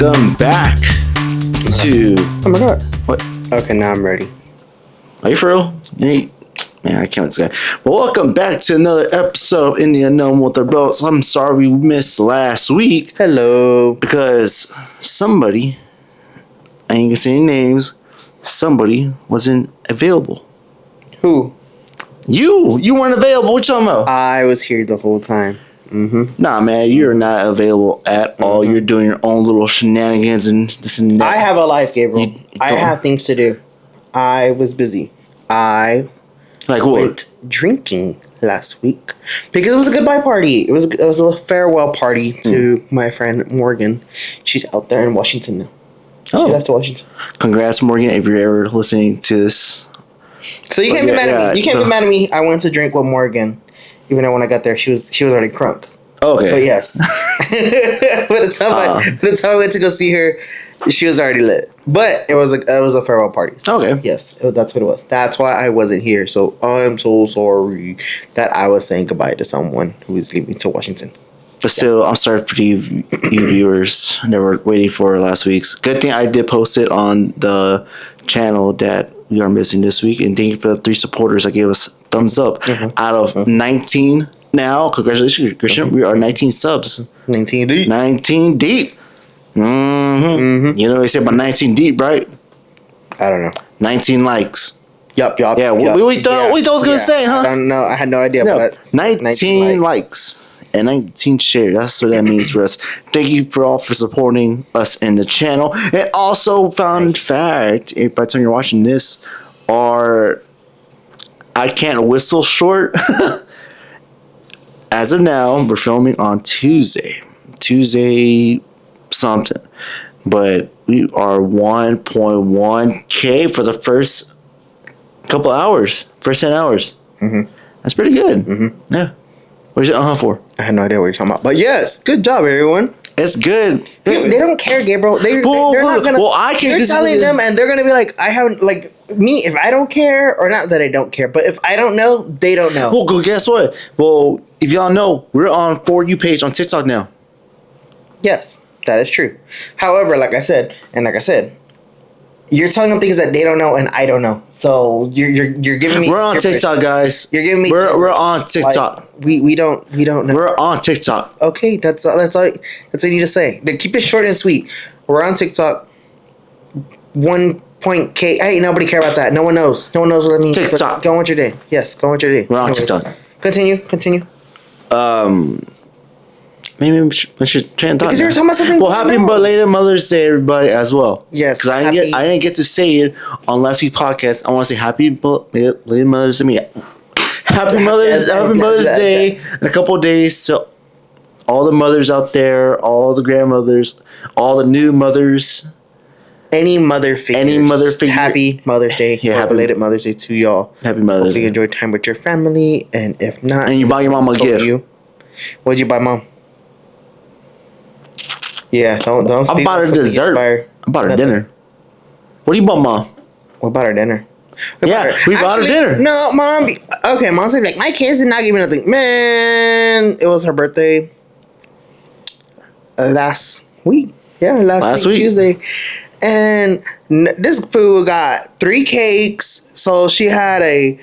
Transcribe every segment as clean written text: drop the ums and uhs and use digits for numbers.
welcome back to. Oh my god. What? Okay, now I'm ready. Are you for real? Hey, man, I can't say. But welcome back to another episode of In the Unknown with the Bros. I'm sorry we missed last week Hello. because somebody, I ain't gonna say any names, somebody wasn't available. Who? You weren't available. What you talking about? I was here the whole time. Nah, man, you're not available at all. You're doing your own little shenanigans and this and that. I have a life, Gabriel. I go. have things to do. I was busy. I Like what? went drinking last week because it was a goodbye party. It was a farewell party to my friend Morgan. She's out there in Washington now. She Oh, left to Washington. congrats, Morgan, if you're ever listening to this. So you can't be mad at me. You can't be mad at me. I went to drink with Morgan, even though when I got there, she was already crunk. Okay. But yes, by the time I went to go see her, she was already lit. But it was a farewell party. So Okay. yes, that's what it was. That's why I wasn't here. So I'm so sorry that I was saying goodbye to someone who was leaving to Washington. But still, I'm sorry for you viewers that were waiting for last week's. Good thing I did post it on the channel that we are missing this week. And thank you for the 3 supporters that gave us thumbs up. Out of 19 now, congratulations, Christian. We are 19 subs. 19 deep. 19 deep. You know what they say about 19 deep, right? I don't know. 19 likes. Yup. Yeah, we thought I was going to say, huh? I don't know. I had no idea. No, But that's 19 likes and 19 shares. That's what that means for us. Thank you for all for supporting us in the channel. And also, fun fact, if by the time you're watching this, our I Can't Whistle short, as of now, we're filming on Tuesday something. But we are 1.1K for the first couple hours, first 10 hours. That's pretty good. Yeah. What's it for? I had no idea what you're talking about. But yes, good job, everyone. It's good. They don't care, Gabriel. They're not gonna. Well, I can. You're telling them, and they're gonna be like, "I haven't like me. If I don't care, or not that I don't care, but if I don't know, they don't know." Well, guess what? Well, if y'all know, we're on For You page on TikTok now. Yes, that is true. However, like I said, you're telling them things that they don't know and I don't know. So you're giving me. We're on TikTok, guys. You're giving me. We're on TikTok. Like, we don't know. We're on TikTok. Okay, that's all you need to say. Then keep it short and sweet. We're on TikTok. 1.K. Hey, nobody care about that. No one knows. No one knows what that means. TikTok. Go on with your day. Yes, go on with your day. We're on Anyways, TikTok. Continue. Maybe we should try and talk. Because you were talking about something. Well, happy belated Mother's Day, everybody, as well. Yes, because I didn't get to say it on last week's podcast. I want to say happy belated Mother's Day. Happy Mother's Day in a couple of days to all the mothers out there, all the grandmothers, all the new mothers. Any mother figure. Happy Mother's Day. Yeah, happy belated Mother's Day to y'all. Happy Mother's Hopefully Day. you enjoy time with your family, and if not, And you buy your mom a gift. What'd you buy, Mom? Yeah, don't I speak. bought her dessert. I bought her dinner. What do you bought, Mom? What about our dinner? We bought her dinner. No, Mom. Okay, Mom's like, my kids did not give me nothing. Man, it was her birthday last week. Yeah, last week Tuesday. And this fool got 3 cakes. So she had a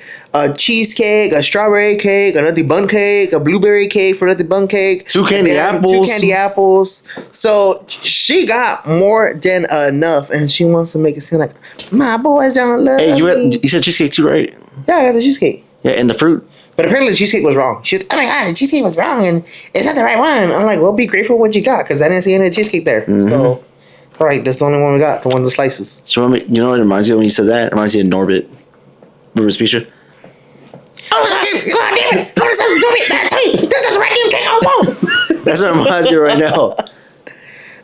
cheesecake, a strawberry cake, a nutty bun cake, a blueberry cake for nutty bun cake. 2 candy apples. 2 candy apples. So she got more than enough. And she wants to make it seem like, my boys don't love me. You said cheesecake too, right? Yeah, I got the cheesecake. Yeah, and the fruit. But apparently the cheesecake was wrong. She was, oh my God, the cheesecake was wrong. And it's not the right one. I'm like, well, be grateful for what you got. Because I didn't see any cheesecake there. So... all right, that's the only one we got. The one with the slices. So you know what it reminds me of when you said that? It reminds me of Norbit. Rivers Pizza. Oh, God damn it! Go to something stupid. That's right. This is the right damn cake I want. That's what it reminds me of right now.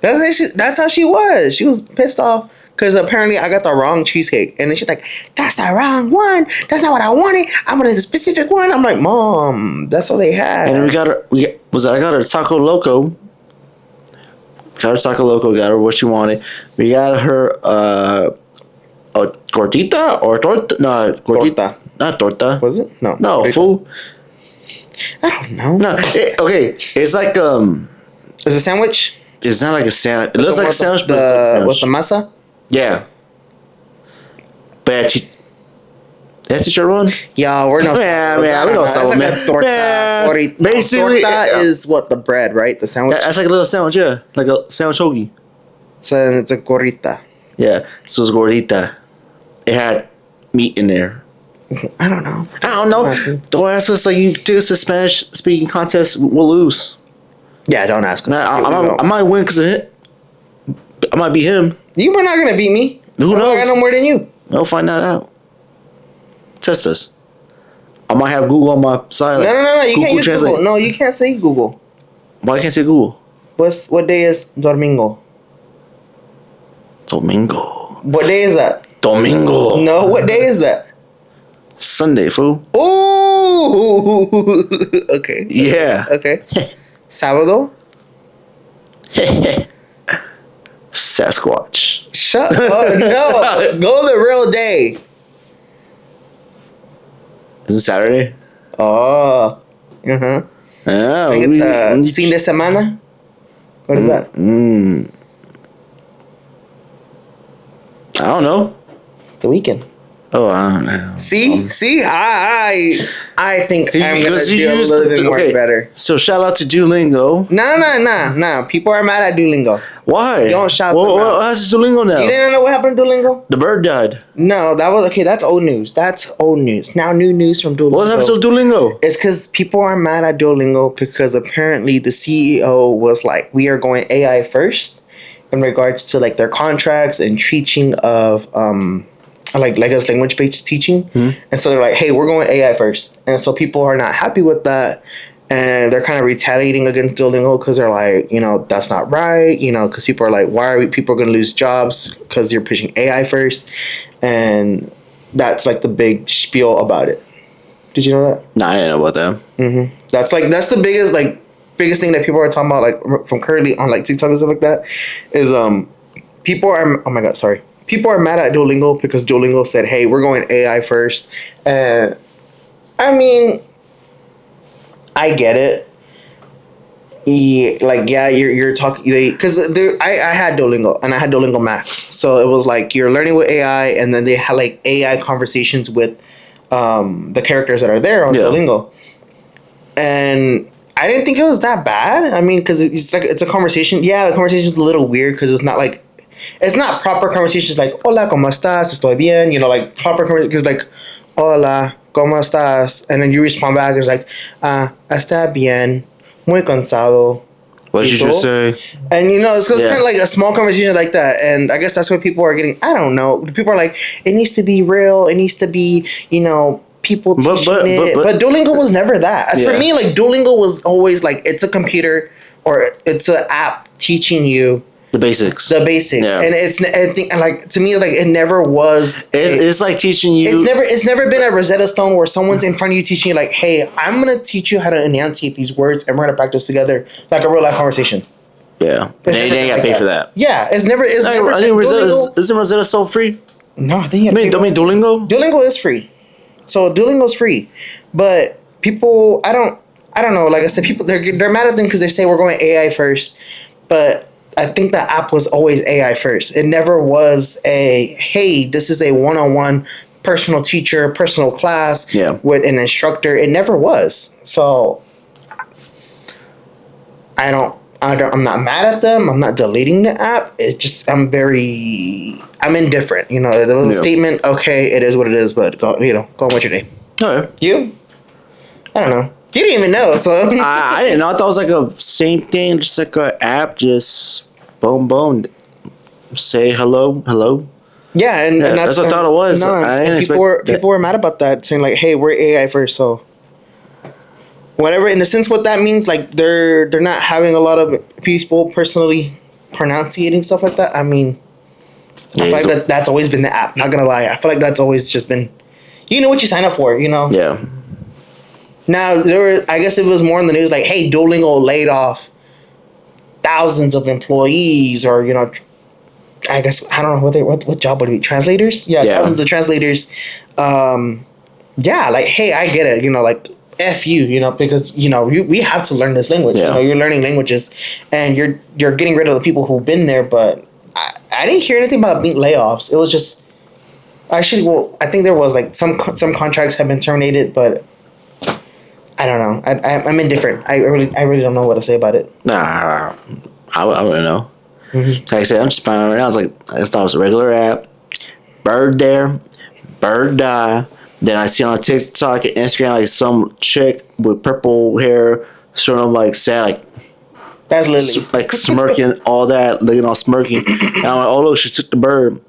That's how she was. She was pissed off because apparently I got the wrong cheesecake, and then she's like, "That's the wrong one. That's not what I wanted. I wanted the specific one." I'm like, "Mom, that's all they had." And then I got her Taco Loco. Got her Taco Loco, got her what she wanted. We got her a gordita or torta. No, gordita. Torta. Not torta. Was it? No. No, fool. I don't know. No, okay. It's like Is it a sandwich? It's not like a sandwich. It looks like a sandwich, but it's like a with sandwich. the masa. Yeah. But that's chicharrón? Yeah, we're no. Yeah, man, we don't sell It's them, like a torta. man. Basically, torta is what the bread, right? The sandwich. That's like a little sandwich, yeah. Like a sandwich hoagie. So it's a gorrita. Yeah. So it's gordita. It had meat in there. I don't know. Don't ask us like you do us a Spanish speaking contest, we'll lose. Yeah, don't ask us. I might win because of it. I might be him. You were not gonna beat me. Who knows? I know more than you. We'll find that out. Test us. I might have Google on my side. Like, No. You can't use Translate. Google. No, you can't say Google. Why can't I say Google? What day is Domingo? Domingo. What day is that? Domingo. No, what day is that? Sunday, fool. Ooh. Okay. Yeah. Okay. Sábado. Sasquatch. Shut up. No. Go the real day. Is it Saturday? Oh. Uh-huh. Yeah. I think it's fin de semana. What is that? I don't know. It's the weekend. Oh, I don't know. See, I think I'm gonna do a little bit more better. So shout out to Duolingo. No. People are mad at Duolingo. Why? Don't shout What them out. has Duolingo now? You didn't know what happened to Duolingo? The bird died. No, that was okay. That's old news. Now new news from Duolingo. What happened to Duolingo? It's because people are mad at Duolingo because apparently the CEO was like, "We are going AI first," in regards to like their contracts and teaching of like as language based teaching, and so they're like, "Hey, we're going AI first," and so people are not happy with that, and they're kind of retaliating against Duolingo because they're like, that's not right, because people are like, why are people going to lose jobs because you're pushing AI first, and that's like the big spiel about it. Did you know that? Nah, I didn't know about that. That's the biggest thing that people are talking about, like from currently on like TikTok and stuff like that, is people are, oh my god, sorry. People are mad at Duolingo because Duolingo said, "Hey, we're going AI first." And I mean, I get it. You're talking because I had Duolingo and I had Duolingo Max, so it was like you're learning with AI, and then they had like AI conversations with the characters that are there on Duolingo, and I didn't think it was that bad. I mean, because it's a conversation. Yeah, the conversation's a little weird because it's not like. It's not proper conversations like "Hola, cómo estás? Estoy bien." Like proper conversations because like "Hola, cómo estás?" and then you respond back. It's like "Está bien, muy cansado." What did you just say? And it's kind of like a small conversation like that. And I guess that's what people are getting. I don't know. People are like, it needs to be real. It needs to be people teaching it. But Duolingo was never that. For me, like Duolingo was always like it's a computer or it's an app teaching you. The basics. Yeah. And I think like to me like it never was it's like teaching you it's never been a Rosetta Stone where someone's in front of you teaching you like, "Hey, I'm gonna teach you how to enunciate these words and we're gonna practice together like a real life conversation." Yeah. They ain't gotta pay for that. Yeah, it's never I think isn't Rosetta Stone free? No, I think Duolingo? Duolingo is free. So Duolingo's free. But people I don't know, like I said, people they're mad at them because they say we're going AI first. But I think the app was always AI first. It never was hey, this is a one-on-one personal teacher, personal class with an instructor. It never was. So I'm not mad at them. I'm not deleting the app. It's just I'm indifferent. There was a statement. Okay, it is what it is. But go on with your day. Okay. You? I don't know. You didn't even know, so I didn't know. I thought it was like a same thing, just like an app, just boom, say hello. Yeah, and that's what I thought it was. No, I didn't people were mad about that, saying like, "Hey, we're AI first, so whatever." In a sense, what that means, like they're not having a lot of people personally pronunciating stuff like that. I mean, I feel like that's always been the app. Not gonna lie, I feel like that's always just been, what you sign up for, Yeah. Now I guess it was more in the news, like, hey, Duolingo laid off thousands of employees, or I guess I don't know what job would it be, translators? Yeah, thousands of translators. Like, hey, I get it. Like F you, because we have to learn this language. Yeah. You're learning languages, and you're getting rid of the people who've been there. But I didn't hear anything about being layoffs. It was just actually, well, I think there was like some contracts have been terminated, but I don't know. I'm indifferent. I really don't know what to say about it. Nah, I wouldn't know. Like I said, I'm just finding out right now. It's like I thought it was a regular app. Bird there, bird die. Then I see on TikTok and Instagram like some chick with purple hair showing up like sad, like That's Lily. like smirking, all that, looking all smirking. And I'm like, oh look, she took the bird.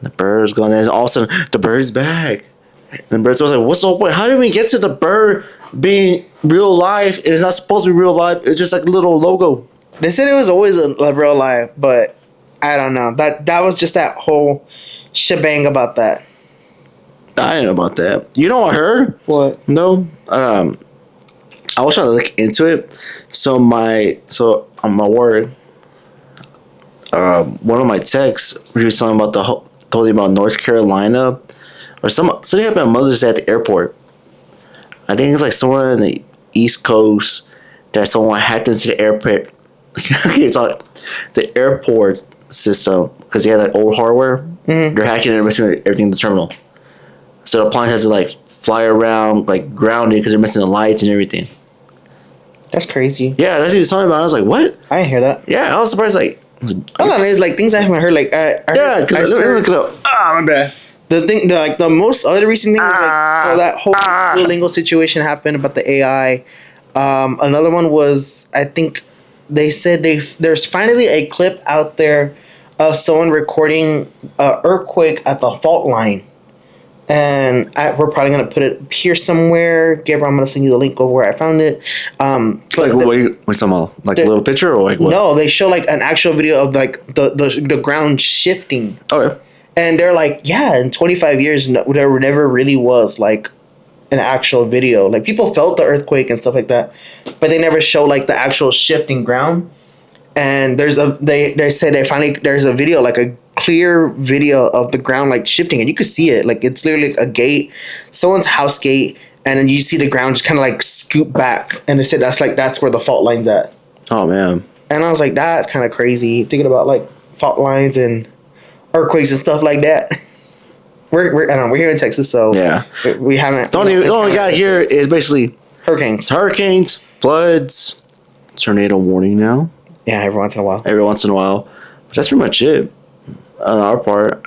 The bird's gone. And all of a sudden, the bird's back. And the bird was like, what's the whole point? How did we get to the bird being real life? It's not supposed to be real life. It's just like a little logo. They said it was always a real life, but I don't know. That was just that whole shebang about that. I didn't know about that. You know what I heard? What? No. I was trying to look into it. So on my word, one of my texts, he was talking about told you about North Carolina, or something happened on Mother's Day at the airport. I think it's like somewhere in the East Coast that someone hacked into the airport. Okay, it's like the airport system because they had like old hardware. Mm-hmm. They're hacking and messing with everything in the terminal. So the plane has to like fly around like grounded because they're missing the lights and everything. That's crazy. Yeah, that's what he was talking about. I was like, what? I didn't hear that. Yeah, I was surprised. Like, hold on, it's like things I haven't heard. Like, yeah, because let me look it up. My bad. The most other recent thing was like so that whole Duolingo situation happened about the AI. Another one was I think they said there's finally a clip out there of someone recording an earthquake at the fault line. And we're probably going to put it here somewhere. Gabriel, I'm going to send you the link of where I found it. Like, wait, some like a little picture or like what? No, they show like an actual video of like the ground shifting. Okay. And they're like, yeah, in 25 years, there never really was like an actual video. Like people felt the earthquake and stuff like that, but they never show like the actual shifting ground. And they said there's a video, like a clear video of the ground like shifting, and you could see it. Like it's literally a gate, someone's house gate, and then you see the ground just kind of like scoop back. And they said that's where the fault line's at. Oh man. And I was like, that's kind of crazy thinking about like fault lines and earthquakes and stuff like that. We're here in Texas, so yeah, we haven't. The only got here is basically hurricanes, floods, tornado warning now. Yeah, every once in a while. But that's pretty much it on our part.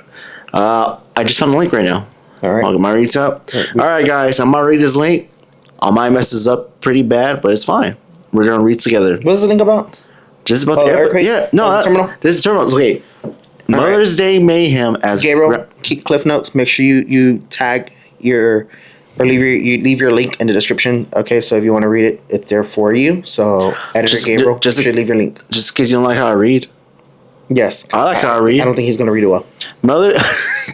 I just found the link right now. All right. I'll get my reads up. All right, guys. I'm going to read this link. I might mess this up pretty bad, but it's fine. We're going to read together. What's the link about? Just about the earthquake? Yeah. No, terminal? This is terminal. Okay. Mother's Day mayhem as Gabriel, keep Cliff Notes. Make sure you tag leave your link in the description. Okay, so if you want to read it, it's there for you. So editor Gabriel, should leave your link. Just because you don't like how I read. Yes, I like how I read. I don't think he's gonna read it well.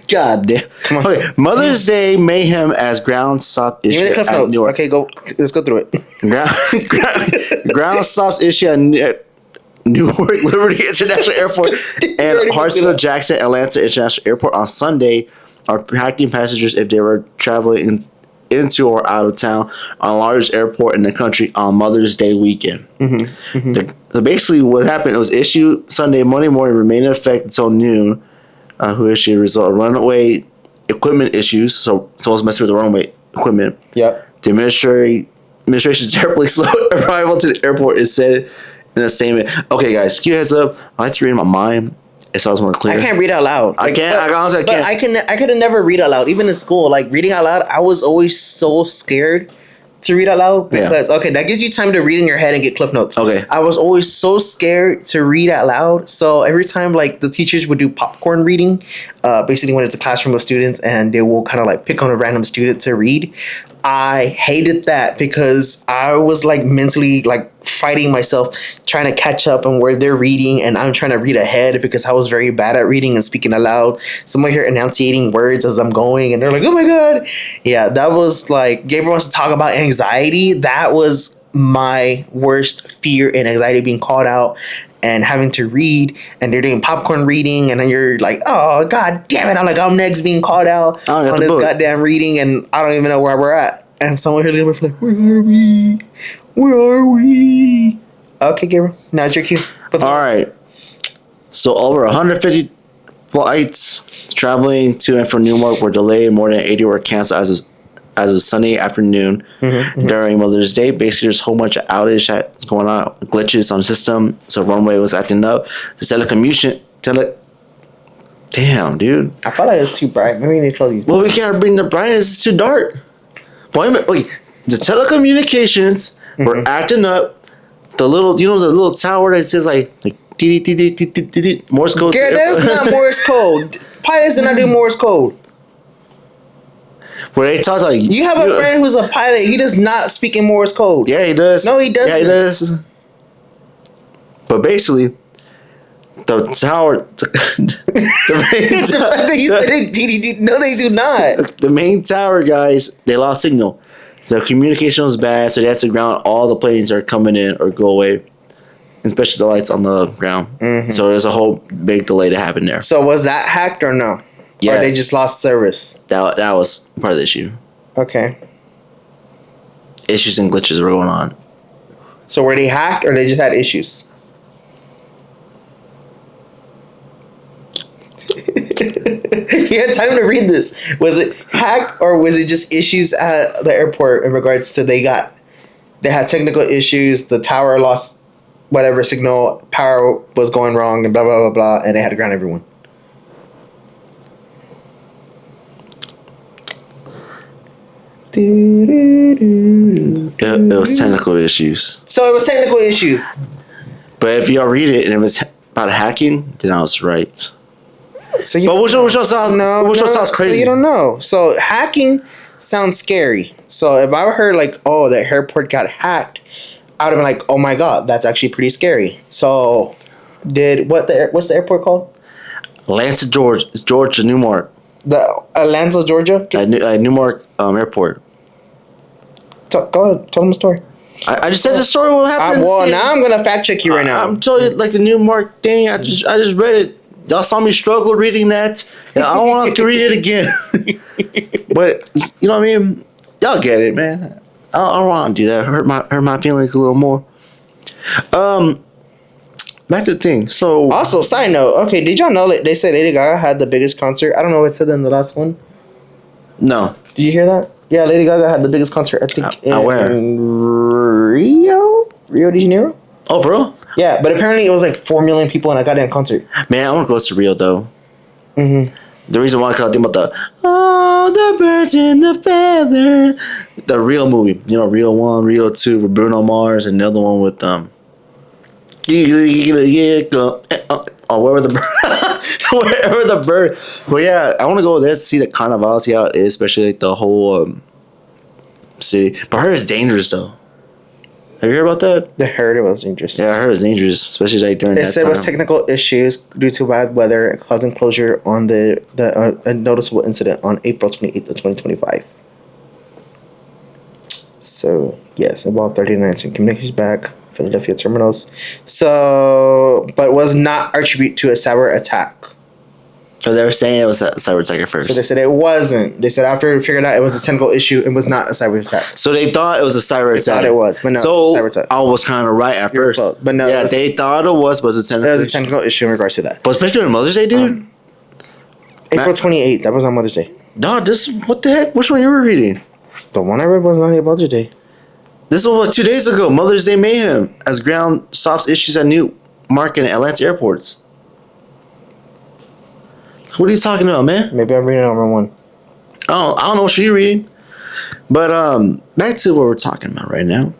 God damn. Come on. Okay, Mother's Day mayhem as ground stop issue. Cliff Notes. Okay, let's go through it. Ground stops issue at Newark Liberty International Airport and Hartsfield Jackson Atlanta International Airport on Sunday are packing passengers if they were traveling into or out of town on the largest airport in the country on Mother's Day weekend. Mm-hmm. Mm-hmm. So basically what happened, it was issued Monday morning, remained in effect until noon, who issued a result of runway equipment issues, so someone's messing with the runway equipment. Yep. The administration's terribly slow arrival to the airport is said in a statement. Okay, guys, give you a heads up. I like to read in my mind. It sounds more clear. I can't read out loud. I can't. I could have never read out loud. Even in school, like reading out loud, I was always so scared to read out loud because that gives you time to read in your head and get Cliff Notes. Okay. I was always so scared to read out loud. So every time like the teachers would do popcorn reading, basically when it's a classroom of students and they will kind of like pick on a random student to read, I hated that because I was like mentally like fighting myself trying to catch up on where they're reading, and I'm trying to read ahead because I was very bad at reading and speaking aloud. So I'm here enunciating words as I'm going, and they're like, oh my god. Yeah, that was like, Gabriel wants to talk about anxiety. That was my worst fear and anxiety, being called out and having to read, and they're doing popcorn reading, and then you're like, oh god damn it, I'm next being called out on this goddamn reading, and I don't even know where we're at. and someone heard it like, "Where are we? Where are we?" Okay, Gabriel. Now it's your cue. All right. So over 150 flights traveling to and from Newark were delayed. More than 80 were canceled as of Sunday afternoon during Mother's Day. Basically, there's a whole bunch of outage that's going on, glitches on the system. So runway was acting up. The damn, dude. I felt like it was too bright. Maybe we need to close these. Well, we can't bring the brightness. It's too dark. Wait. The telecommunications were acting up. The little, the little tower that says like Morse code. Girl, that's not Morse code. Pilots do not do Morse code. Where they talk like you have a friend who's a pilot. He does not speak in Morse code. Yeah, he does. No, he doesn't. Yeah, he does. But basically, the tower. The fact that you said it, no, they do not. The main tower guys, they lost signal, so communication was bad. So they had to ground all the planes that are coming in or go away, especially the lights on the ground. Mm-hmm. So there's a whole big delay that happened there. So was that hacked or no? Yeah, or they just lost service. That was part of the issue. Okay. Issues and glitches were going on. So were they hacked or they just had issues? You had time to read this. Was it hacked or was it just issues at the airport in regards to they had technical issues, the tower lost whatever signal, power was going wrong, and blah blah blah blah, and they had to ground everyone? It was technical issues. So it was technical issues. But if y'all read it and it was about hacking, then I was right. So which one sounds crazy? So you don't know. So hacking sounds scary. So if I heard like, oh, the airport got hacked, I would have been like, oh my god, that's actually pretty scary. So what's the airport called? Atlanta, Georgia. It's Georgia, Newark. The Atlanta, Georgia? Newark Airport. Go ahead, tell them the story. I just said the story. What happened? Now I'm gonna fact check you right now. I'm telling you, like the Newark thing. I just read it. Y'all saw me struggle reading that, and I don't want to read it again. But you know what I mean? Y'all get it, man. I don't want to do that. Hurt my feelings a little more. Back to the thing. So also, side note. Okay, did y'all know that they said Lady Gaga had the biggest concert? I don't know what it said in the last one. No. Did you hear that? Yeah, Lady Gaga had the biggest concert. I think where? In Rio de Janeiro. Oh, bro. Yeah, but apparently it was like 4 million people in a goddamn concert. Man, I want to go to Rio though. Mm-hmm. The reason why I call it about the birds in the feather, the Rio movie. You know, Rio 1, Rio 2 with Bruno Mars, and the other one with wherever the bird. Well, yeah, I want to go there to see the carnival, see how it is, especially like the whole city. But I heard it's dangerous though. Have you heard about that? I heard it was dangerous. Yeah, I heard it's dangerous, especially like during that time. It said it was technical issues due to bad weather causing closure on a noticeable incident on April 28th of 2025. So, yes, about 39 communications back, Philadelphia terminals. So, but was not attributed to a cyber attack. So they were saying it was a cyber attack at first. So they said it wasn't. They said after we figured out it was a technical issue, it was not a cyber attack. So they thought it was a cyber attack. They thought it was, but no, so cyber attack. I was kind of right at first. Close, but no, yeah, they thought it was a technical issue. It was a technical issue in regards to that. But especially on Mother's Day, dude. April 28th, that was on Mother's Day. No, what the heck? Which one you were reading? The one I read was not Mother's Day. This one was 2 days ago. Mother's Day mayhem as ground stops issues at Newark and Atlanta airports. What are you talking about, man? Maybe I'm reading the wrong one. I don't know what you're reading. But back to what we're talking about right now.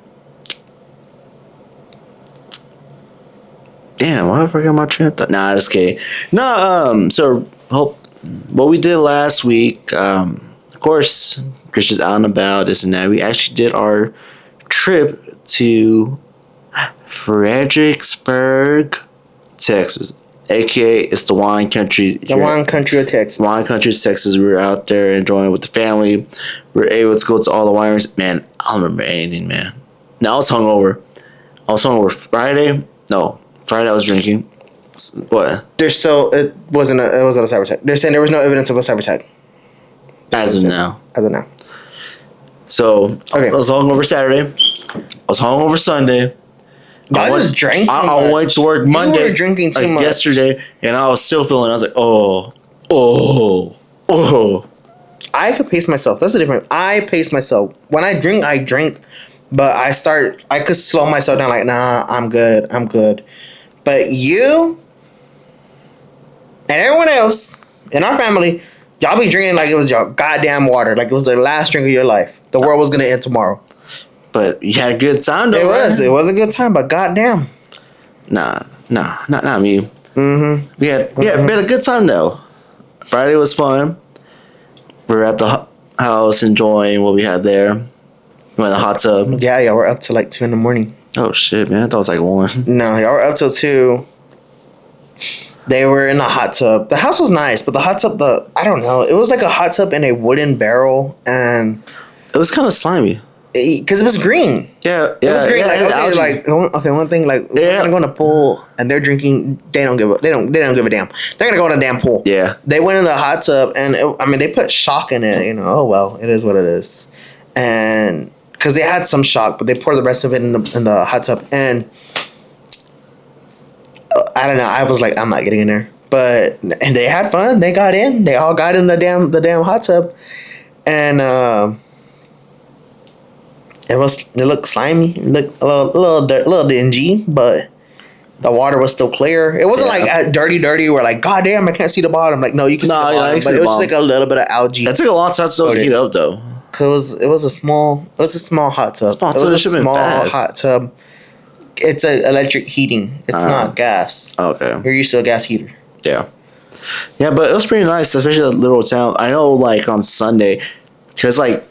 Damn, why did I forget my train of thought? Nah, just kidding. No, so what we did last week, of course, Christian's out and about, this and that. We actually did our trip to Fredericksburg, Texas. AKA, it's the wine country. The wine country of Texas. Wine country of Texas. We were out there enjoying it with the family. We were able to go to all the wineries. Man, I don't remember anything, man. No, I was hungover. Friday. No, Friday I was drinking. What? It wasn't a cyber attack. They're saying there was no evidence of a cyber attack. As of now. As of now. So I was hungover Saturday. I was hungover Sunday. I just drank too much. I went to work Monday. You were drinking too much yesterday, and I was still feeling. I was like, oh. I could pace myself. That's the difference. I pace myself. When I drink, but I could slow myself down. Like, nah, I'm good. But you and everyone else in our family, y'all be drinking like it was your goddamn water. Like it was the last drink of your life. The world was gonna end tomorrow. But you had a good time though. It was a good time, but goddamn. Nah, not me. Mm-hmm. We had a good time though. Friday was fun. We were at the house enjoying what we had there. We went in the hot tub. Yeah, we're up to like 2 a.m. Oh shit, man! I thought it was like 1. No, y'all were up till 2. They were in a hot tub. The house was nice, but the hot tub, I don't know. It was like a hot tub in a wooden barrel, and it was kind of slimy. Because it was green. Yeah, it was green. One thing, like we're gonna go in the pool, and they're drinking. They don't give a damn. They're gonna go in the damn pool. Yeah. They went in the hot tub, and they put shock in it. You know, oh well, it is what it is, and because they had some shock, but they poured the rest of it in the hot tub, and I don't know. I was like, I'm not getting in there, and they had fun. They got in. They all got in the damn hot tub, and It looked slimy. It looked a little dingy, but the water was still clear. It wasn't like dirty. Where like, goddamn, I can't see the bottom. Like, no, you can see the bottom, but it was just like a little bit of algae. That took a long time to heat up, though. Cause it was a small hot tub. Hot tub. It's a electric heating. It's not gas. Okay. You're used to a gas heater. Yeah. Yeah, but it was pretty nice, especially the little town. I know, like on Sunday, because like.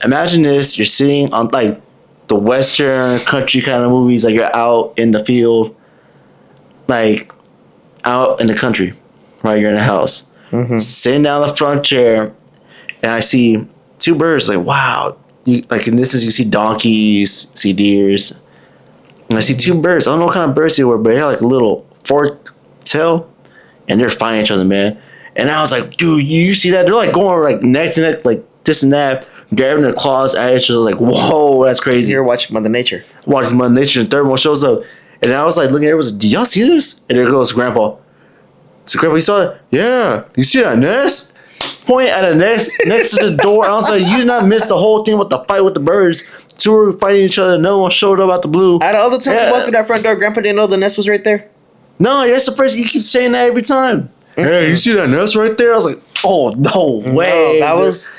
Imagine this, you're sitting on like the Western country kind of movies, like you're out in the field, like out in the country, right? You're in a house. Mm-hmm. Sitting down the front chair, and I see 2 birds, like, wow. Like in this is, you see donkeys, see deers. And I see 2 birds. I don't know what kind of birds they were, but they had like a little forked tail, and they're fighting each other, man. And I was like, dude, you see that? They're like going like neck to neck, like this and that. Grabbing their claws at each other, like, whoa, that's crazy. You're watching Mother Nature. Watching Mother Nature, and third one shows up. And I was like, looking at it, do y'all see this? And there goes Grandpa. So Grandpa, you saw it? Yeah. You see that nest? Point at a nest next to the door. I was like, you did not miss the whole thing with the fight with the birds. 2 were fighting each other. Another one showed up out the blue. Out of all the times you walked through that front door, Grandpa didn't know the nest was right there? No, that's the first. You keep saying that every time. Mm-hmm. Hey, you see that nest right there? I was like, oh, no way. No, that was...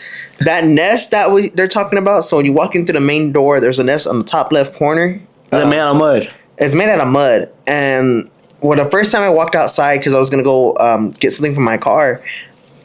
That nest they're talking about. So when you walk into the main door, there's a nest on the top left corner. It's made out of mud. It's made out of mud. And the first time I walked outside because I was gonna go get something from my car,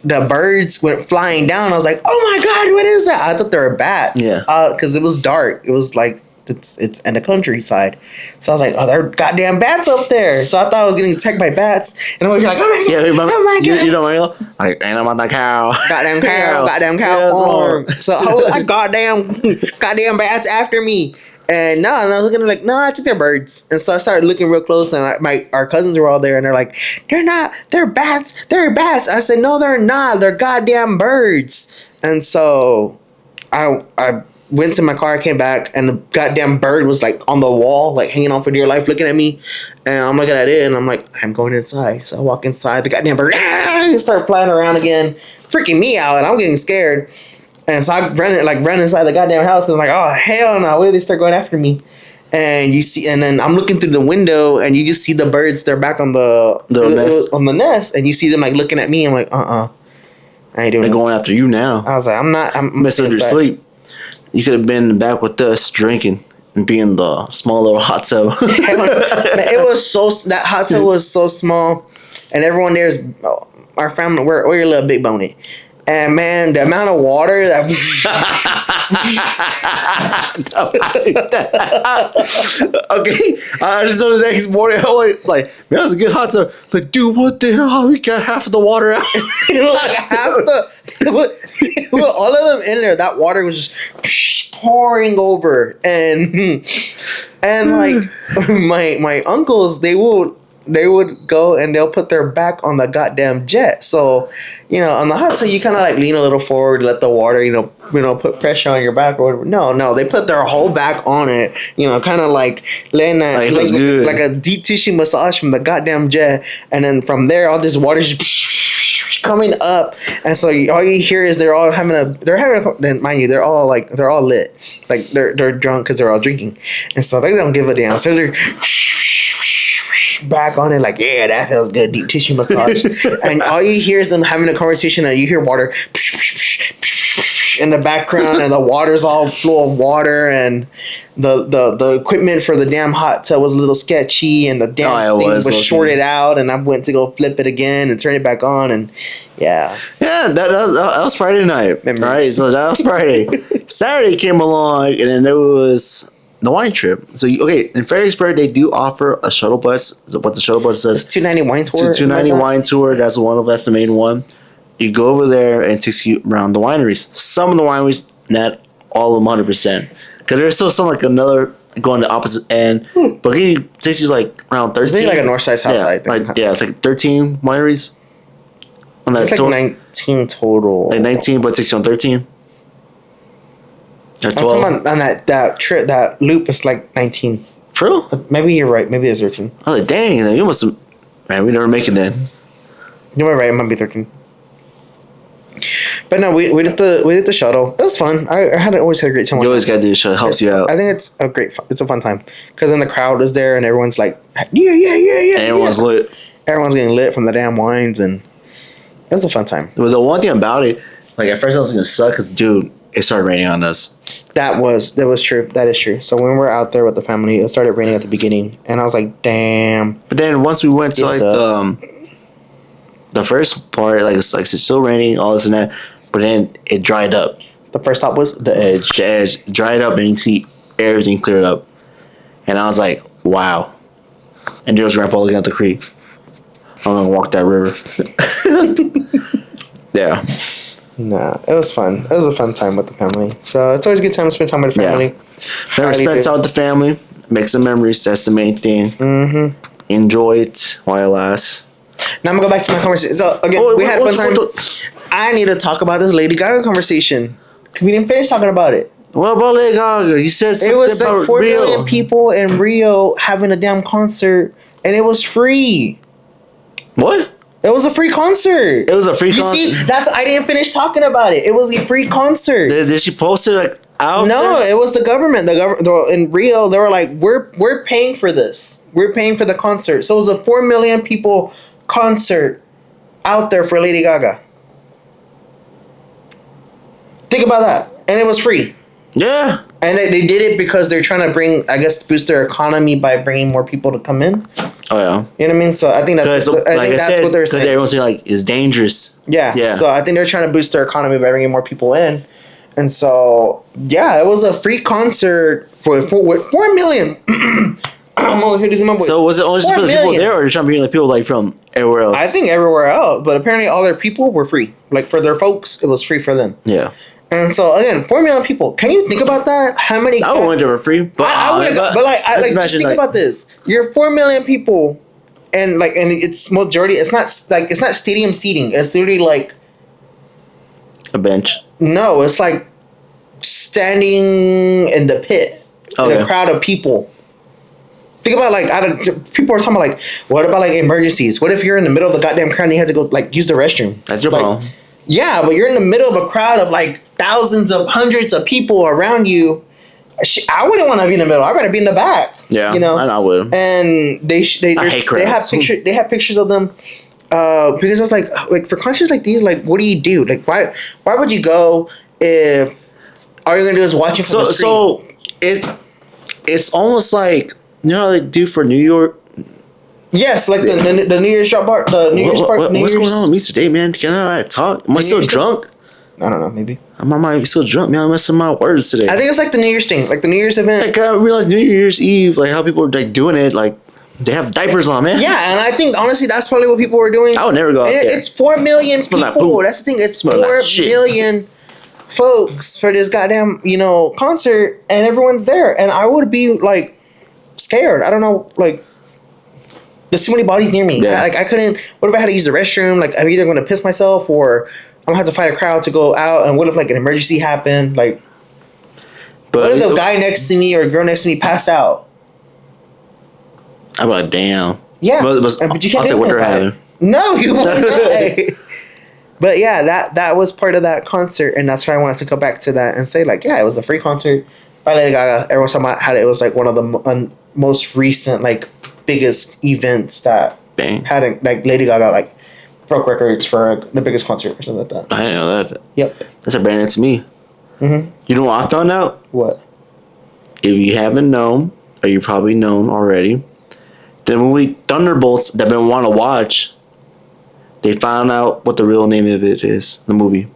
the birds went flying down. I was like, "Oh my god, what is that?" I thought they were bats. Yeah. Because it was dark. It was like it's in the countryside. So I was like, "Oh, there are goddamn bats up there." So I thought I was getting attacked by bats, and I was like, "Oh my god, oh my god!" You know what I mean? Like, ain't about that cow. Goddamn cow farm. So I was like, goddamn bats after me. And I was looking like, no, I think they're birds. And so I started looking real close, and our cousins were all there, and they're like, they're bats. I said, no, they're not. They're goddamn birds. And so I went to my car, came back, and the goddamn bird was like on the wall, like hanging on for dear life, looking at me. And I'm looking at it, and I'm like, I'm going inside. So I walk inside. The goddamn bird start flying around again, freaking me out, and I'm getting scared. And so I run inside the goddamn house, because I'm like, oh hell no! What if they start going after me? And then I'm looking through the window, and you just see the birds. They're back on the nest, and you see them like looking at me. I'm like, I ain't doing. They're going after you now. I was like, I'm messing with your sleep. You could have been back with us drinking and being in the small little hot tub. It was that hot tub was so small, and everyone there's our family. We're a little big boney. And man, the amount of water that okay, I just know the next morning, I'm like, man, that was a good hot tub. Like, dude, what the hell? We got half of the water out. Like half all of them in there. That water was just pouring over, and like my uncles, they will they would go and they'll put their back on the goddamn jet. So, on the hot tub, you kind of like lean a little forward, let the water, put pressure on your back or whatever. No, they put their whole back on it, kind of like laying that, like a deep tissue massage from the goddamn jet. And then from there, all this water just coming up. And so all you hear is they're having a, mind you, they're all lit. Like they're drunk because they're all drinking. And so they don't give a damn. So they're back on it like, yeah, that feels good, deep tissue massage. And all you hear is them having a conversation and you hear water in the background and the water's all full of water and the equipment for the damn hot tub was a little sketchy and the damn thing was shorted out and I went to go flip it again and turn it back on and yeah, that was Friday night. Memories. Right, so that was Friday. Saturday came along and then it was the wine trip. So in Fredericksburg they do offer a shuttle bus. What the shuttle bus says, 290 wine tour. 290 wine tour. That's the main one. You go over there and it takes you around the wineries. Some of the wineries, not all of them 100%, because there's still some like another going the opposite end. But he takes you like around 13. It's maybe like a north side, south side. It's like 13 wineries. On that it's like 19 total. Like 19, but it takes you on 13. Or 12. On that trip, that loop is like 19. True. Maybe you're right. Maybe it's 13. I was like, dang, you must have. Man, we never make it then. You were right. It might be 13. But no, we did the shuttle. It was fun. I always had a great time. You always gotta do the shuttle. It helps you out. I think it's a fun time because then the crowd is there and everyone's like, yeah. Everyone's lit. Everyone's getting lit from the damn wines and it was a fun time. But the one thing about it, like at first I was gonna suck because dude, it started raining on us. That was true. That is true. So when we were out there with the family, it started raining at the beginning, and I was like, damn. But then once we went to the first part, like it's still raining, all this and that. But then it dried up. The first stop was the edge. The edge dried up, and you see everything cleared up. And I was like, wow. And there was Grandpa looking at the creek. I'm gonna walk that river. Yeah. Nah, it was fun. It was a fun time with the family. So it's always a good time to spend time with the family. Yeah. Never spend time with the family. Make some memories. That's the main thing. Mm-hmm. Enjoy it while it lasts. Now I'm gonna go back to my conversation. So again, we had a fun time. I need to talk about this Lady Gaga conversation. We didn't finish talking about it. What about Lady Gaga? You said something it was about like 4 Rio. million people in Rio having a damn concert, and it was free. What? It was a free concert. It was a free concert. You see, I didn't finish talking about it. It was a free concert. Did she post it like out? No, there? it was the government. In Rio, they were like, we're paying for this. We're paying for the concert. So it was a 4 million people concert out there for Lady Gaga. Think about that, and it was free. Yeah. And they did it because they're trying to boost their economy by bringing more people to come in. Oh yeah. You know what I mean? So I think that's what they're saying. Because everyone's saying like it's dangerous. Yeah. So I think they're trying to boost their economy by bringing more people in, and so yeah, it was a free concert with 4 million. So was it only just for the people there, or are you trying to bring like people like from everywhere else? I think everywhere else, but apparently all their people were free. Like for their folks, it was free for them. Yeah. And so again, 4 million people. Can you think about that? How many? I went there for free, but I would have. But just think about this. You're 4 million people, and it's majority. It's not stadium seating. It's literally like a bench. No, it's like standing in the pit in a crowd of people. Think about people are talking about what about emergencies? What if you're in the middle of the goddamn crowd and you had to go use the restroom? That's your problem. Yeah, but you're in the middle of a crowd of thousands of hundreds of people around you. I wouldn't want to be in the middle. I'd rather be in the back. Yeah, I would. And they have pictures of them. Because it's like for concerts like these, what do you do? Why would you go if all you're gonna do is watch it from the screen? So it's almost like how they do for New York. Yes, the New Year's drop bar, the New Year's party. What's going on with me today, man? Can I talk? Am I still drunk? I don't know, maybe. I might be still drunk, man. I'm messing my words today. I think it's the New Year's thing, the New Year's event. I realized New Year's Eve, how people are doing it, they have diapers on, man. Yeah, and I think honestly that's probably what people were doing. I would never go out there. It's 4 million people. That's the thing. It's 4 million folks for this goddamn concert, and everyone's there, and I would be scared. I don't know, there's too many bodies near me. Yeah. I couldn't. What if I had to use the restroom? Like, I'm either going to piss myself or I'm gonna have to fight a crowd to go out. And what if like an emergency happened? Like, but what if the guy next to me or girl next to me passed out? I'm like, damn. Yeah, but you can't I'll take what they're having. No, you won't die. But yeah, that was part of that concert, and that's why I wanted to go back to that and say like, yeah, it was a free concert by Lady Gaga. Everyone talking about how it was like one of the most recent like biggest events that had like Lady Gaga like broke records for the biggest concert or something like that. I didn't know that. Yep. That's a brand new to me. Mm-hmm. You know what I found out? What? If you haven't known, or you probably known already, the movie Thunderbolts that I've been wanting to watch, they found out what the real name of it is. The movie.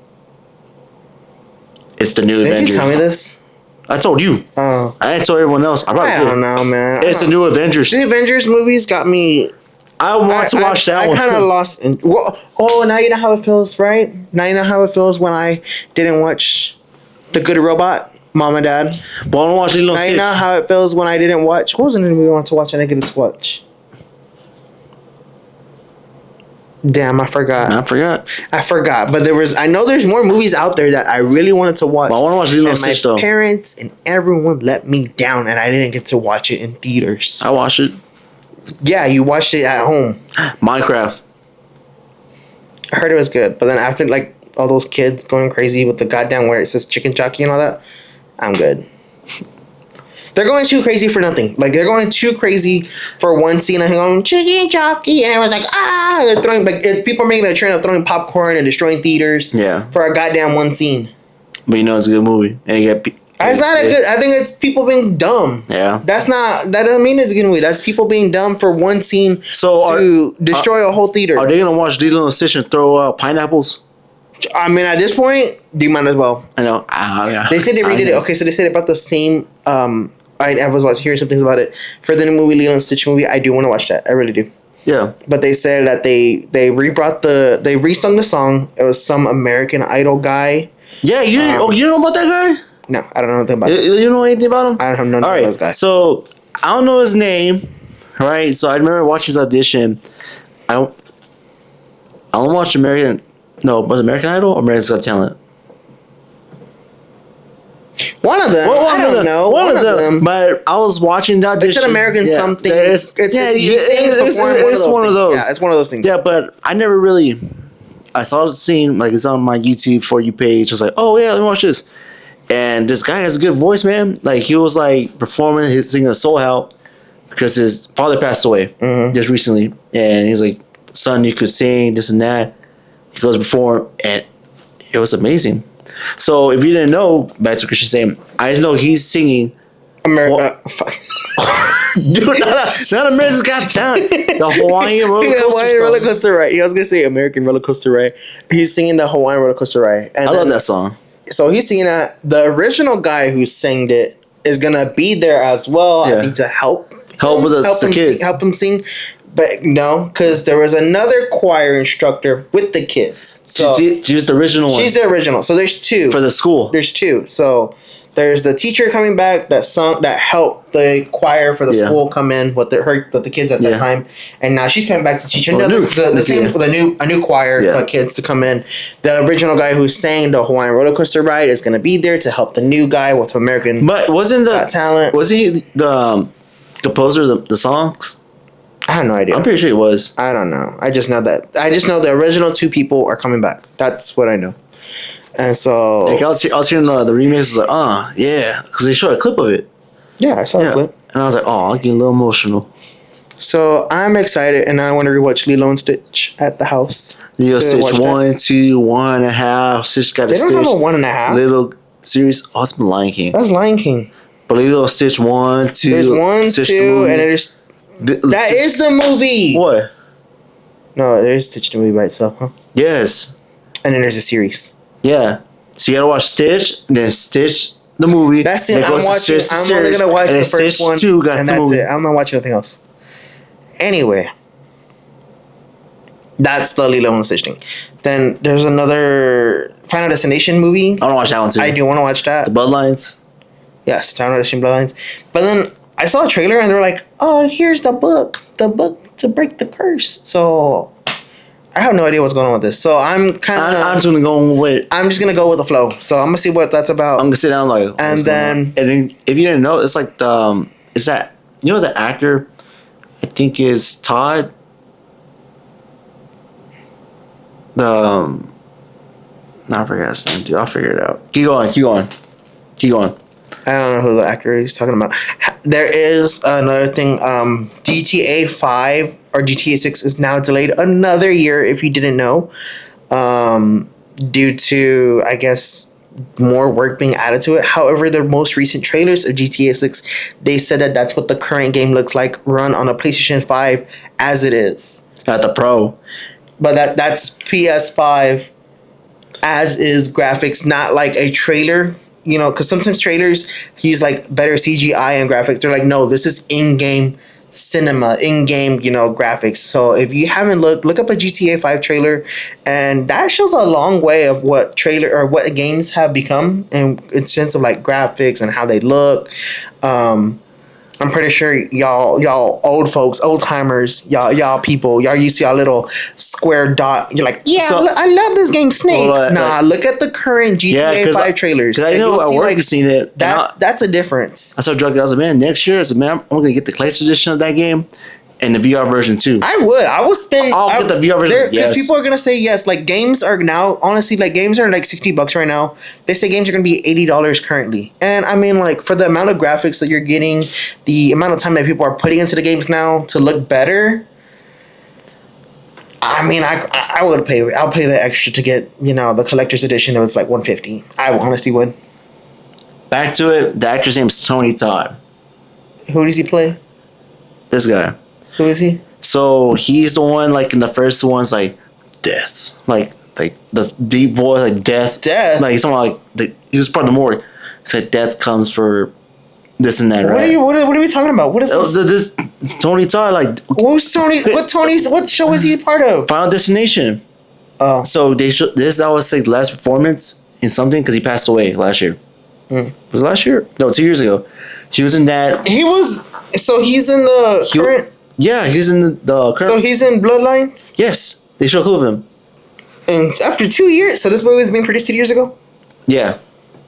It's the new Avengers. Did you tell me this? I told you. Oh. I didn't tell everyone else. I don't know, man. It's the new Avengers. The Avengers movies got me. I want to watch that one. I kind of lost. Now you know how it feels, right? Now you know how it feels when I didn't watch The Good Robot, Mom and Dad. Well, I don't watch Lilo & Now Stitch. you know how it feels when I didn't watch. What was the movie I wanted to watch and I didn't get to watch? Damn, I forgot. I forgot. But I know there's more movies out there that I really wanted to watch. Well, I want to watch Lilo & Stitch though. My parents and everyone let me down, and I didn't get to watch it in theaters. I watched it. Yeah, you watched it at home. Minecraft. I heard it was good, but then after like all those kids going crazy with the goddamn where it says chicken jockey and all that, I'm good. They're going too crazy for nothing. Like they're going too crazy for one scene and going chicken jockey, and everyone's like they're throwing like people are making a trend of throwing popcorn and destroying theaters. Yeah. For a goddamn one scene. But you know it's a good movie, and you get. It's not a good. I think it's people being dumb. Yeah. That doesn't mean it's a good movie. That's people being dumb for one scene to destroy a whole theater. Are they gonna watch Lilo & Stitch and throw out pineapples? I mean, at this point, you might as well. I know. Yeah. They said they redid it. Okay, so they said about the same. I was hearing some things about it for the new movie Lilo & Stitch movie. I do want to watch that. I really do. Yeah. But they said that they resung the song. It was some American Idol guy. Yeah. You know about that guy? No, I don't know anything about him. You know anything about him? I don't know anything about this guy. So I don't know his name, right? So I remember watching his audition. I don't watch American. No, was it American Idol or American's Got Talent? One of them. I don't know. One of them. But I was watching that. It's an American something. It's one of those. Yeah, it's one of those things. Yeah, but I never really. I saw the scene like it's on my YouTube For You page. I was like, oh yeah, let me watch this. And this guy has a good voice, man. Like he was like performing, singing a soul help because his father passed away just recently, and he's like, "Son, you could sing this and that." He goes perform, and it was amazing. So if you didn't know, back to Christian saying, I just know he's singing. America. Dude, not America's Got Talent. The Hawaiian roller coaster ride. I was gonna say American roller coaster ride. He's singing the Hawaiian roller coaster ride. And I love that song. So he's singing that. The original guy who sang it is gonna be there as well. Yeah. I think to help with the kids, help him sing. But no, because there was another choir instructor with the kids. So she's the original one. She's the original. So there's two for the school. There's two. So there's the teacher coming back that helped the choir for the school come in with the kids at that time, and now she's coming back to teach another a new choir for kids to come in. The original guy who sang the Hawaiian roller coaster ride is going to be there to help the new guy with American. But wasn't the talent? Was he the composer of the songs? I have no idea. I'm pretty sure it was. I don't know. I just know the original two people are coming back. That's what I know. And so like I was hearing the remix. I was like, yeah, because they showed a clip of it. Yeah, I saw a clip, and I was like, I get a little emotional. So I'm excited, and I want to rewatch Lilo and Stitch at the house. Lilo Stitch 1, 2, 1.5. Stitch got a Stitch. They don't have a 1.5. Little series. Oh, it's been Lion King. That's Lion King. But Lilo Stitch 1, 2. There's 1, Stitch 2, and there's that is the movie. What? No, there's Stitch the movie by itself, huh? Yes. And then there's a series. Yeah. So you gotta watch Stitch, and then Stitch the movie. That's it. I'm watching. I'm only gonna watch the first one, and that's it. I'm not watching anything else. Anyway, that's the Lilo and Stitch thing. Then there's another Final Destination movie. I want to watch that one too. I do want to watch that. The Bloodlines. Yes, Final Destination Bloodlines. But then I saw a trailer and they were like, "Oh, here's the book. The book to break the curse. So I have no idea what's going on with this. So I'm kind of. I'm just gonna go with. I'm just gonna go with the flow. So I'm gonna see what that's about. I'm gonna sit down like. And then if you didn't know, it's like the is that the actor, I think is Todd. No, I forgot his name, dude. I'll figure it out. Keep going. I don't know who the actor he's talking about. There is another thing. GTA 5 or GTA 6 is now delayed another year, if you didn't know, due to, I guess, more work being added to it. However, the most recent trailers of GTA 6, they said that that's what the current game looks like run on a PlayStation 5 as it is. At the Pro. But that's PS5 as is graphics, not like a trailer. You know, because sometimes trailers use like better CGI and graphics. They're like, no, this is in-game cinema, in-game, graphics. So if you haven't look up a GTA 5 trailer, and that shows a long way of what games have become in sense of like graphics and how they look. I'm pretty sure y'all old folks, old timers, y'all people, y'all used to y'all little square dot. You're like, yeah, so, I love this game, Snake. Nah, look at the current GTA 5 trailers. Because I know at work you've seen it. That's a difference. I saw drug. I was like, man, next year, I'm gonna get the collector's edition of that game. And the VR version too. I would spend. I'll get the VR version. Because people are gonna say yes. Like games are now, honestly, like games are like $60 right now. They say games are gonna be $80 currently. And I mean, like for the amount of graphics that you're getting, the amount of time that people are putting into the games now to look better. I mean, I would pay. I'll pay the extra to get the collector's edition. It was like $150. I honestly would. Back to it. The actor's name is Tony Todd. Who does he play? This guy. Who is he? So he's the one like in the first one's like death, like the deep voice, like death. Like he's talking like he was part of the morgue. He said death comes for this and that. Right? What are we talking about? What is this? This Tony Todd. Like who's Tony? What show is he part of? Final Destination. Oh, so this I was like the last performance in something because he passed away last year. Was it last year? No, 2 years ago. He was in that. He was. So he's in the current. Yeah, he's in the current. So he's in Bloodlines? Yes. They show a clip of him. And after 2 years? So this movie was being produced 2 years ago? Yeah.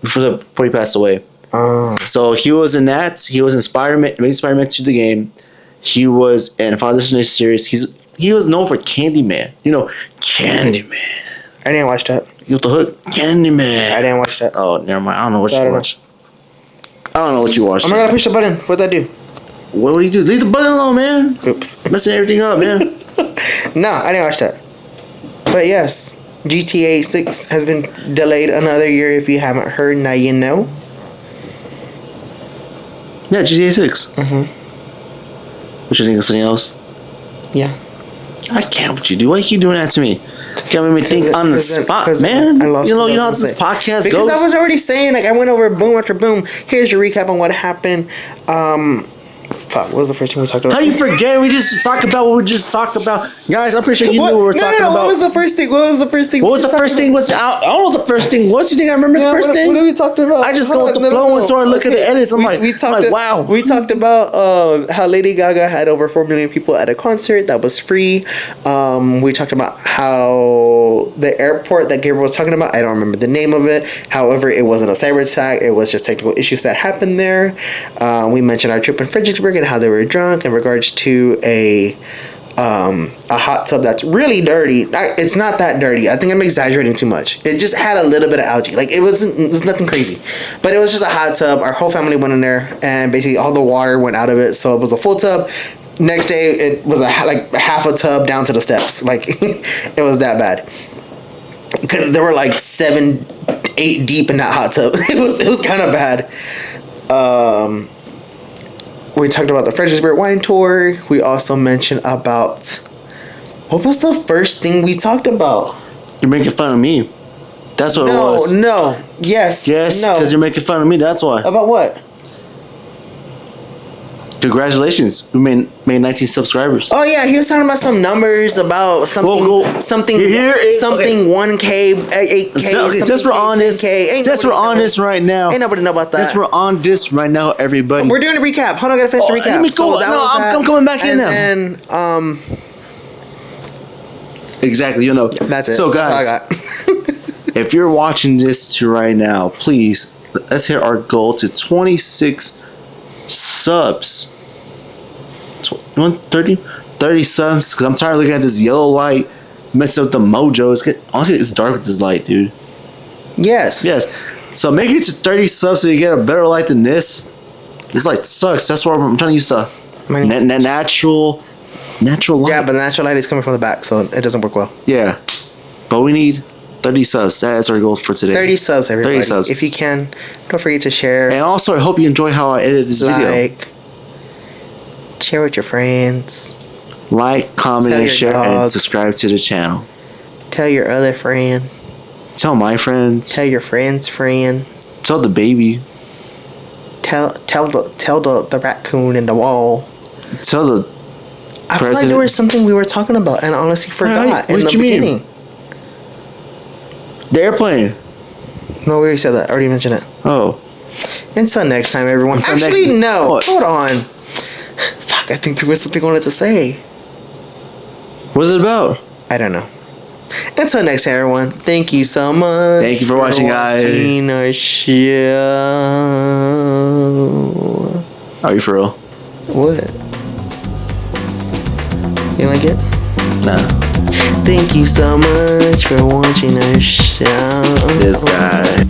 Before he passed away. Oh. So he was in that. He was in Spider-Man, made Spider-Man 2 the game. He was in Final Destination series. He was known for Candyman. Candyman. I didn't watch that. You with the hook? Candyman. I didn't watch that. Oh, never mind. I don't know what you watched. I don't know what you watched. I'm not gonna push the button. What'd that do? What do you do? Leave the button alone, man. Oops. Messing everything up, man. No, I didn't watch that. But yes, GTA 6 has been delayed another year. If you haven't heard, now you know. Yeah, GTA 6. What you think of something else? Yeah. I can't what you do. Why you keep doing that to me? You make me think on the spot, man. You know how this podcast because goes. I was already saying, like, I went over boom after boom. Here's your recap on what happened. Fuck, what was the first thing we talked about? How you forget? We just talked about what we just talked about. Guys, I'm pretty sure you knew what we were talking about. What was the first thing? What was the first thing? I don't know what the first thing was. You think I remember the first thing? What are we talking about? I just go with the flow until I look at the edits. I'm like, wow. We talked about how Lady Gaga had over 4 million people at a concert that was free. We talked about how the airport that Gabriel was talking about, I don't remember the name of it. However, it wasn't a cyber attack. It was just technical issues that happened there. We mentioned our trip in Fredericksburg and how they were drunk in regards to a hot tub that's really dirty. It's not that dirty. I think I'm exaggerating too much. It just had a little bit of algae. Like it was nothing crazy, but it was just a hot tub. Our whole family went in there, and basically all the water went out of it. So it was a full tub. Next day, it was like half a tub down to the steps. Like it was that bad. Because there were like 7, 8 deep in that hot tub. It was kind of bad. We talked about the Fredericksburg wine tour. We also mentioned about what was the first thing we talked about? You're making fun of me. That's what it was. No. Yes. Yes. No. Because you're making fun of me. That's why. About what? Congratulations, we made 19 subscribers. Oh yeah, he was talking about some numbers about something, something 1K, 8K. Since we're on this, right now, ain't nobody know about that. Since we're on this right now, everybody. We're doing a recap. Hold on, I gotta finish the recap. Let me go. I'm coming back in now. And exactly, you know. that's it. So guys, that's all I got. if you're watching this to right now, please let's hit our goal to 26 subs. 30 subs, because I'm tired of looking at this yellow light messing up the mojo. Honestly, it's dark with this light, dude. Yes. So make it to 30 subs so you get a better light than this. This light sucks. That's why I'm trying to use the natural light. Yeah, but the natural light is coming from the back, so it doesn't work well. Yeah, but we need 30 subs. That's our goal for today. 30 subs, everybody. 30 subs. If you can, don't forget to share. And also, I hope you enjoy how I edited this video. Share with your friends. Like, comment, and share, and subscribe to the channel. Tell your other friend. Tell my friends. Tell your friend's friend. Tell the baby. Tell the raccoon in the wall. Tell the I feel like there was something we were talking about, and I honestly forgot in the beginning. The airplane. No, we already said that. I already mentioned it. Oh. Until next time, everyone. No. What? Hold on. Fuck, I think there was something I wanted to say. What's it about? I don't know. Until next time, everyone. Thank you so much. Thank you for watching, guys. Our show. Are you for real? What? You like it? Nah. Thank you so much for watching our show. This guy.